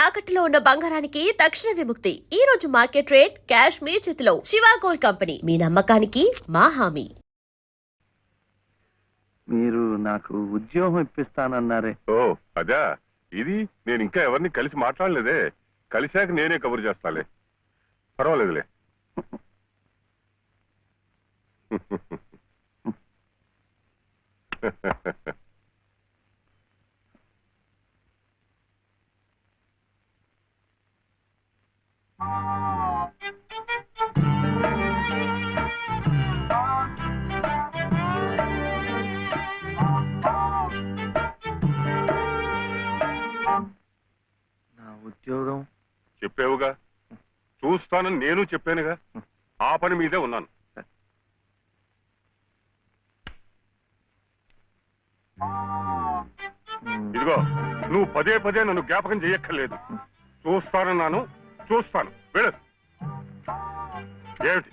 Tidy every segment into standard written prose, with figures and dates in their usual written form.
తాకట్టులో ఉన్న బంగారానికి తక్షణ విముక్తి. ఈ రోజు మార్కెట్ రేట్ క్యాష్ మీ చేతిలో. శివ గోల్డ్ కంపెనీ, మీ నమ్మకానికి మా హామీ. మీరు నాకు ఉద్యోగం ఇప్పిస్తానన్నారే. ఓ అదా, ఇది నేను ఇంకా ఎవరిని కలిసి మాట్లాడలేదే. కలిశాక నేనే కబురు చేస్తాలే, పర్వాలేదులే. నా ఉద్యోగం చెప్పావుగా, చూస్తానని నేను చెప్పానుగా. ఆ పని మీదే ఉన్నాను. ఇదిగో, నువ్వు పదే పదే నన్ను జ్ఞాపకం చేయక్కర్లేదు. చూస్తానన్నాను, చూస్తాను. వెళ్ళు. ఏమిటి?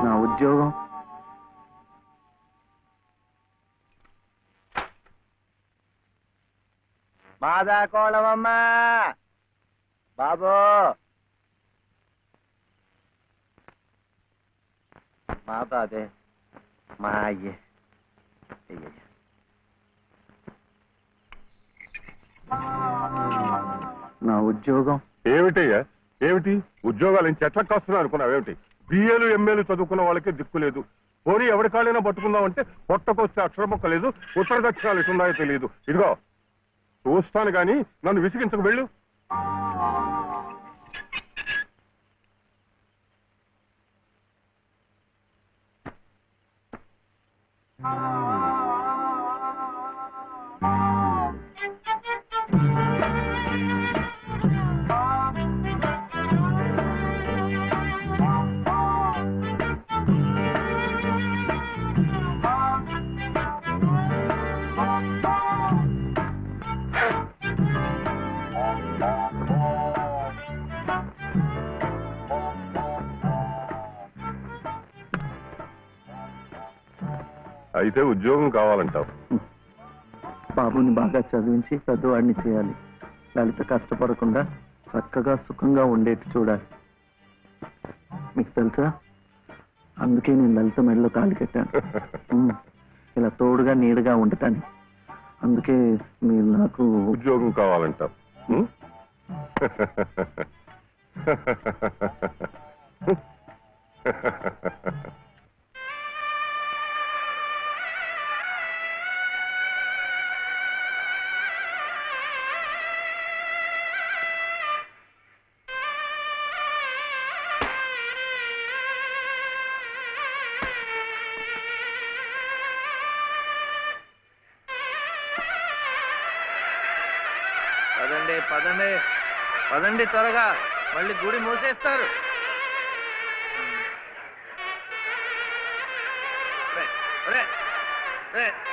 నా ఉద్యోగం మాదా కోళమమ్మా బాబు, మాదా అదే మా అయ్యే. నా ఉద్యోగం ఏమిటయ్యా, ఏమిటి? ఉద్యోగాలు చెట్లకు వస్తున్నావు అనుకున్నావు? ఏమిటి? బిఏలు ఎంఏలు చదువుకున్న వాళ్ళకే దిక్కు లేదు. పోనీ ఎవరి కాళ్ళైనా పట్టుకుందామంటే పొట్టకొస్తే అక్షరం మొక్క లేదు, ఉత్తర దక్షిణాలు ఎటున్నాయో తెలియదు. ఇదిగో, చూస్తాను గాని నన్ను విసిగించకు. వెళ్ళు. అయితే ఉద్యోగం కావాలంటావు? బాబుని బాగా చదివించి పెద్దవాడిని చేయాలి. లలిత కష్టపడకుండా చక్కగా సుఖంగా ఉండేట్టు చూడాలి. మీకు తెలుసా, అందుకే నేను లలిత మెడలో కాలు కట్టాను. ఇలా తోడుగా నీడగా ఉండటాన్ని. అందుకే మీరు నాకు ఉద్యోగం కావాలంటావు? పదండి పదండి పదండి, త్వరగా, మళ్ళీ గుడి మూసేస్తారు.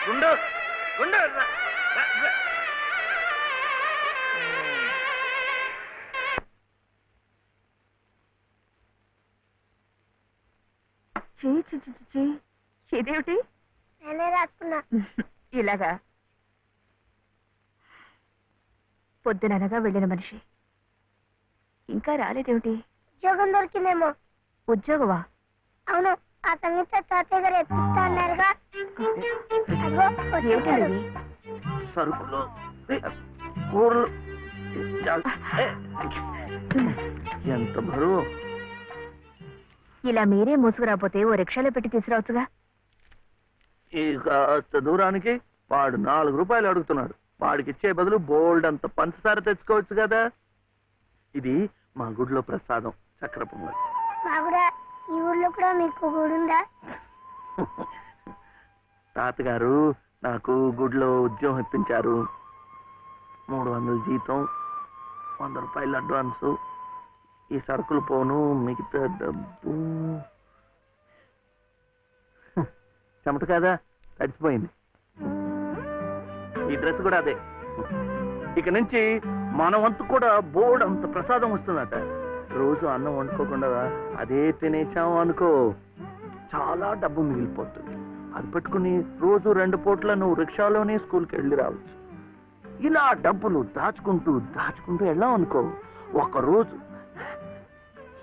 గుండు గుండు ఇదేమిటి? నేనే రాసుకున్నా. ఇలాగా పొద్దుననగా వెళ్ళిన మనిషి ఇంకా రాలేదేమిటి? ఉద్యోగం దొరికిందేమో. ఉద్యోగమా? అవును, ఆ సంగీత తాతయ్య గారు ఎత్తిస్తా అన్నారుగా. ఏమిటది? సరుకులు, కూరలు, ఎంత బరువు. ఇలా మీరే మోసుకురాపోతే ఓ రిక్షాలో పెట్టి తీసుకురావచ్చుగా. ఈ కాస్త దూరానికి వాడు 4 రూపాయలు అడుగుతున్నాడు. వాడికి ఇచ్చే బదులు బోల్డ్ అంత పంచదార తెచ్చుకోవచ్చు కదా. ఇది మా గుడిలో ప్రసాదం, చక్కెర పొంగల్. మా కూడా ఈ ఊర్లో కూడా మీకు గుడి ఉందా? తాతగారు నాకు గుడిలో ఉద్యోగం ఇప్పించారు. 300 జీతం, 100 రూపాయలు అడ్వాన్సు. ఈ సరుకులు పోను, మిగతా డబ్బు చెమట కదా, తడిచిపోయింది. ఈ డ్రెస్ కూడా అదే. ఇక నుంచి మన వంతు కూడా బోర్డు అంత ప్రసాదం వస్తుందట. రోజు అన్నం వండుకోకుండా అదే తినేసాము అనుకో, చాలా డబ్బు మిగిలిపోతుంది. అది పెట్టుకుని రోజు 2 పూట్ల నువ్వు రిక్షాలోనే స్కూల్కి వెళ్ళి రావచ్చు. ఇలా డబ్బులు దాచుకుంటూ దాచుకుంటూ వెళ్ళాం అనుకో, ఒకరోజు,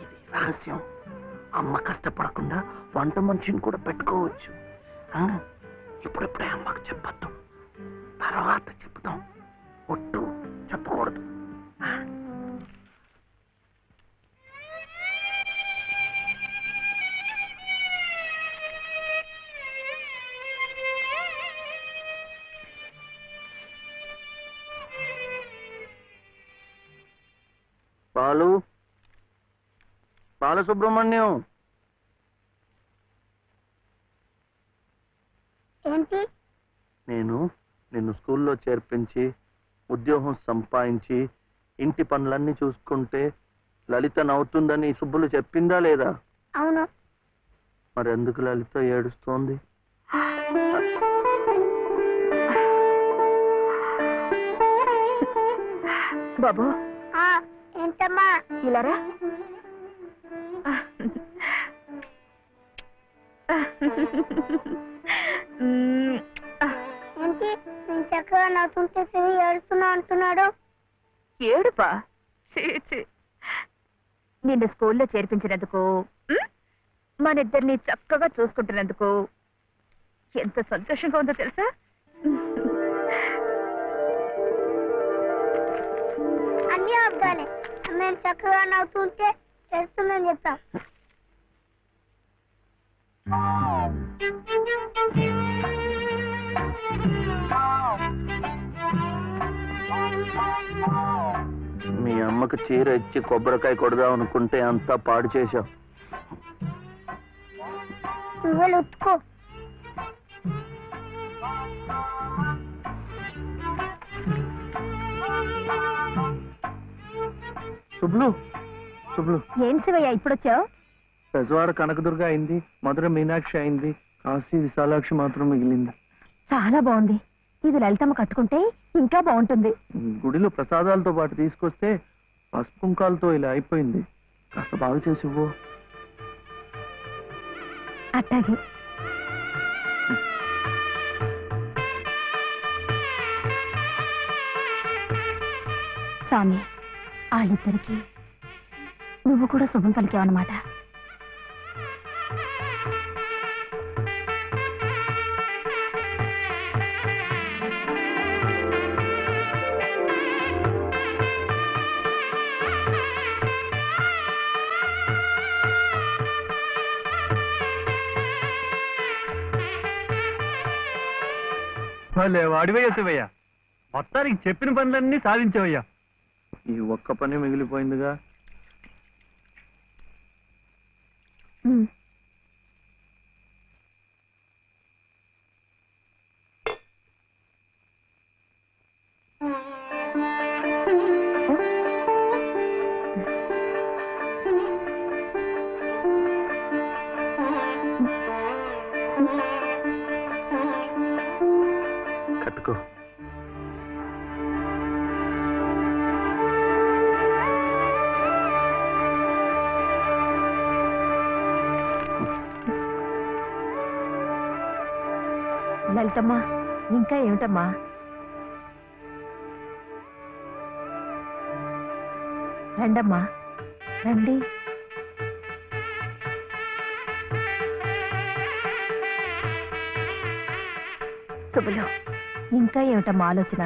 ఇది రహస్యం, అమ్మ కష్టపడకుండా వంట మనిషిని కూడా పెట్టుకోవచ్చు. ఇప్పుడిప్పుడే అమ్మకు చెప్పద్దు, తర్వాత చెప్తాం. ఒట్టు చెప్పకూడదు. బాలసుబ్రహ్మణ్యం, ఏంటి? నేను నిన్ను స్కూల్లో చేర్పించి ఉద్యోగం సంపాదించి ఇంటి పనులన్నీ చూసుకుంటే లలిత నవ్వుతుందని సుబ్బులు చెప్పిందా లేదా? అవును. మరి ఎందుకు లలిత ఏడుస్తోంది? బాబు ఏంటమ్మా? ఇలారా. ఏంటి నేను చక్కగా నవ్వుతుంటే శివి ఏడుస్తున్నా అంటున్నాడు? ఏడుపా? నిన్ను స్కూల్లో చేర్పించినందుకు, మన ఇద్దరిని చక్కగా చూసుకుంటున్నందుకు ఎంత సంతోషంగా ఉందో తెలుసా? అన్నీ అబ్బాలే. మేము చక్కగా నవ్వుతుంటే ఏడుస్తుందని చెప్తాం. మీ అమ్మకు చీర ఇచ్చి కొబ్బరికాయ కొడదాం అనుకుంటే అంతా పాడు చేశావు. నువ్వు ఉత్తుకో. సుబ్లు, సుబ్లు, ఏం శివయ్య ఇప్పుడొచ్చావు? పెజవాడ కనకదుర్గ అయింది, మధుర మీనాక్షి అయింది, కాశీ విశాలాక్షి మాత్రం మిగిలింది. చాలా బాగుంది. ఇది లలితమ్మ కట్టుకుంటే ఇంకా బాగుంటుంది. గుడిలో ప్రసాదాలతో పాటు తీసుకొస్తే పసుపు కుంకాలతో ఇలా అయిపోయింది. కాస్త బాగు చేసి ఇవ్వు. అట్టాగే. స్వామి, వాళ్ళిద్దరికి నువ్వు కూడా శుభం పలికావన్నమాట. వాడివయ్యా శివయ్య, మొత్తానికి చెప్పిన పనులన్నీ సాధించవయ్యా. ఈ ఒక్క పని మిగిలిపోయిందిగా. కట్టుకో. లలితమ్మా, ఇంకా ఏమిటమ్మా? రండమ్మా, రండి. శుభలో, ఇంకా ఏమిటమ్మా ఆలోచన?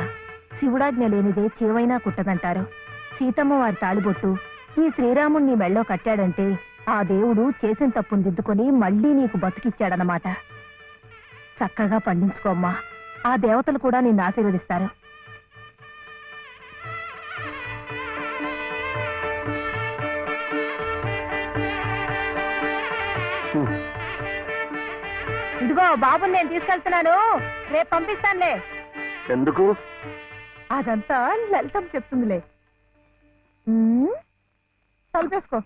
శివుడాజ్ఞ లేనిదే చేవైనా కుట్టదంటారు. సీతమ్మ వారి తాళిబొట్టు ఈ శ్రీరాముణ్ణి మెళ్ళో కట్టాడంటే ఆ దేవుడు చేసిన తప్పును దిద్దుకొని మళ్ళీ నీకు బతికిచ్చాడనమాట. చక్కగా పండించుకోమ్మా, ఆ దేవతలు కూడా నిన్ను ఆశీర్వదిస్తారు. ఇదిగో బాబుని నేను తీసుకెళ్తున్నాను, రేపు పంపిస్తానులే. ఎందుకు? అదంతా లలితం చెప్తుందిలే. తలుపేసుకో.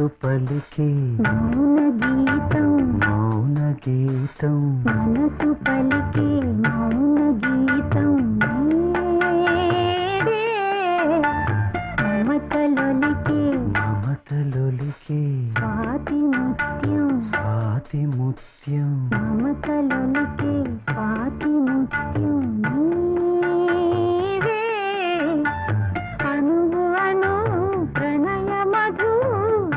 మనసు పలికే మౌన గీతం మౌన గీతం మనసు పలికే మౌన గీతం నీవే. మమతలొలికే మమతలొలికే స్వాతి ముత్యం స్వాతి ముత్యం మమతలొలికే స్వాతి ముత్యం నీవే. అణువు అణువు ప్రణయ మధు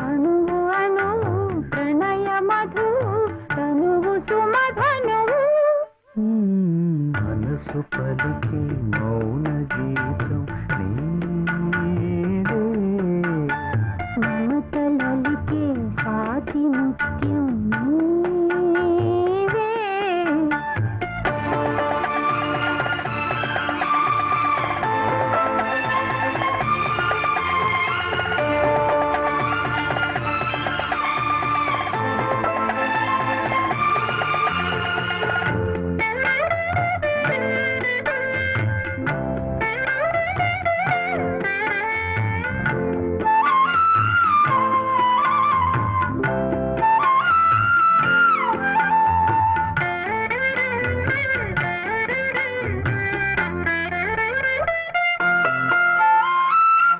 అణువు అణువు ప్రణయ మధు తనువు సుమధనువు. మనసు పలికే మౌన గీతం నీవే. మమతలొలికే స్వాతి ముత్యం నీవే.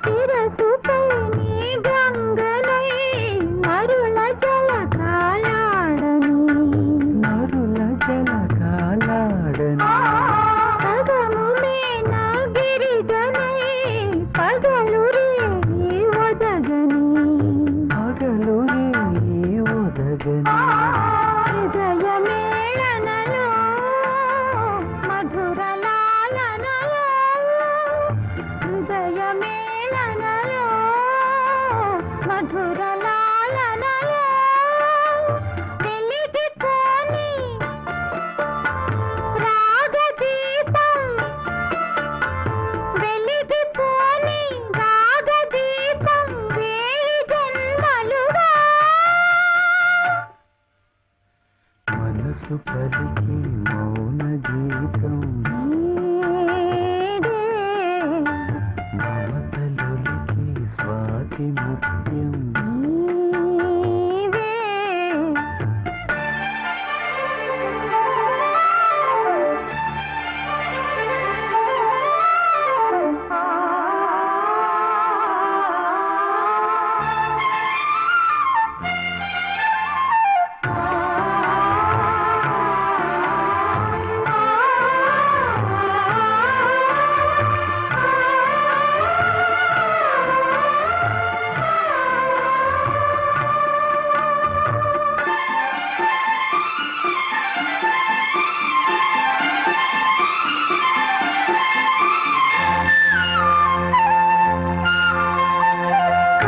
శిరసుపై నీ గంగలై మరుల జలకాలాడని మరుల జలకాలాడని సగము మేన గిరిజనై పగలు రేయి ఒదగని పగలు రేయి ఒదగని హృదయ మేళనలో మధుర లాలనలో హృదయ మేళనలో మధుర లాలనలో వెలిగిపోని రాగదీపం వెలిగిపోని రాగదీపం వేయి జన్మలుగా. మనసు పలికే మౌన గీతం నీడే. మమతలొలికే స్వాతి ముత్యం నీవే.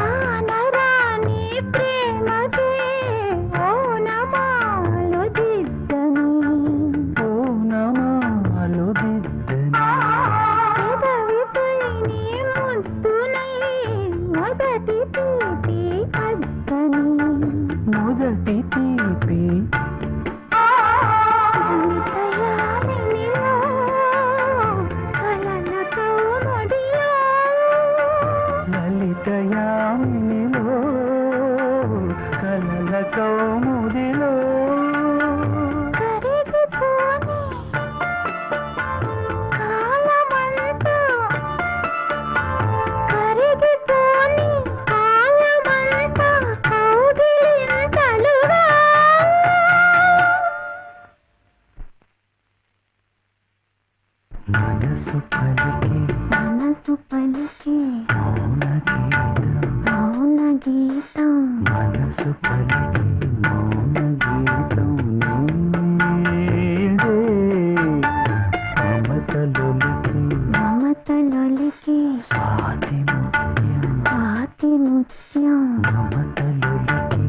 కానరాని ప్రేమకే ఓనమాలు దిద్దని పూనమాలు దిద్దని పెదవిపై నీ ముద్దునై మొదటి తీపి అద్దని మొదటి తీపి తయారినిలో కలల కౌముడిలో లలితయామినిలో కలల కౌముదిలో కరిగిపోని కాలమంతా కరిగిపోని కాలమంతా కౌగిలింతలుగా. మనసు పలికే మనసు పలికే మౌన గీతం మౌన గీతం మనసు పలికే మౌన గీతం నీదే. మమతలో